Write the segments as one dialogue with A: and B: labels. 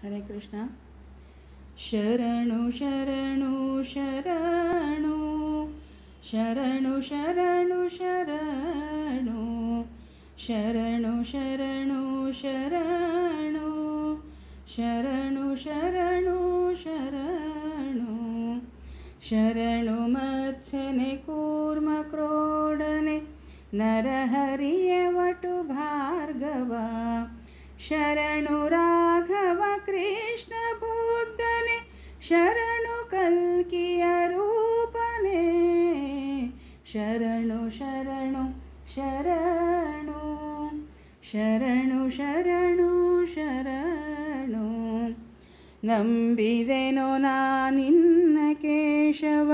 A: हरे कृष्ण. शरणु शरणु शरणु शरणु शरणु शरणु शरणु शरणु शरणु शरणु शरणु शरणु शरणु मत्स्यने कूर्म क्रोडने नरहरिय वटु भार्गवा शरणु राघव कृष्ण बुद्धने शरणु कल्किय रूपने शरणु शरणु शरणु शरणु शरणु शरणु ನಂಬಿದೆನೋ ನಾನಿನ್ನ ಕೇಶವ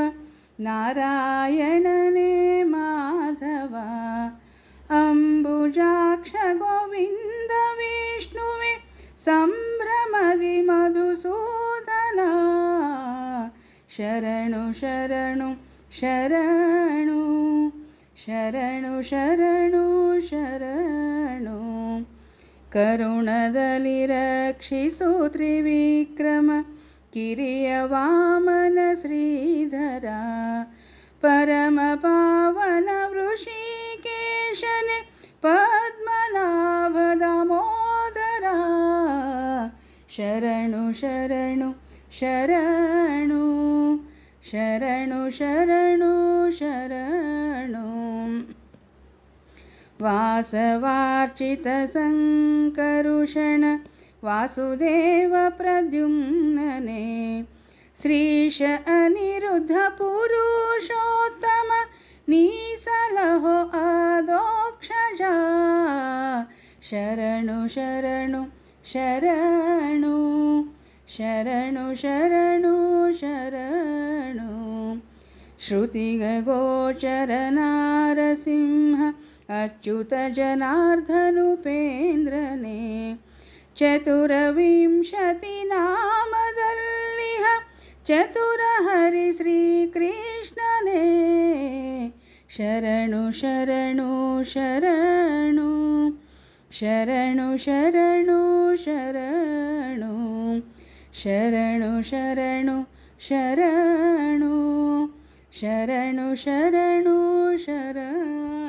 A: ನಾರಾಯಣನೇ ಮಾಧವ ಅಂಬುಜಾಕ್ಷ ಗೋವಿಂದ ವಿಷ್ಣುವೆ ಸಂಭ್ರಮದಿ ಮಧುಸೂದನ ಶರಣು ಶರಣು ಶರಣು ಶರಣು ಶರಣು ಶರಣು ಕರುಣದಲ್ಲಿ ರಕ್ಷಿಸು ತ್ರಿವಿಕ್ರಮ ಕಿರಿಯ ವಾಮನ ಶ್ರೀಧರ ಪರಮ ಪಾವನ ವೃಷಿಕೇಶನೆ ಪದ್ಮನಾಭ ದಾಮೋದರ ಶರಣು ಶರಣು ಶರಣು ಶರಣು ಶರಣು ಶರಣು ವಾಸವಾರ್ಚಿತ ಸಂಕರುಷಣ ವಾಸುದೇವ ಪ್ರದ್ಯುಮ್ನನೆ ಶ್ರೀಶ ಅನಿರುದ್ಧ ಪುರುಷೋತ್ತಮ ನೀಸಲಹೋ ಅದೋಕ್ಷಜ ಶರಣು ಶರಣು ಶರಣು ಶರಣು ಶರಣು ಶರಣು ಶ್ರುತಿಗ ಗೋಚರ ನಾರಸಿಂಹ ಅಚ್ಯುತ ಜನಾರ್ಧನುಪೇಂದ್ರನೇ ಚತುರವಿಂಶತಿ ನಾಮದಲ್ಲಿಹ ಚತುರ ಹರಿ ಶ್ರೀಕೃಷ್ಣನೇ ಶರಣು ಶರಣು ಶರಣು ಶರಣು ಶರಣು ಶರಣು ಶರಣು ಶರಣು ಶರಣು ಶರಣು ಶರಣು ಶರಣು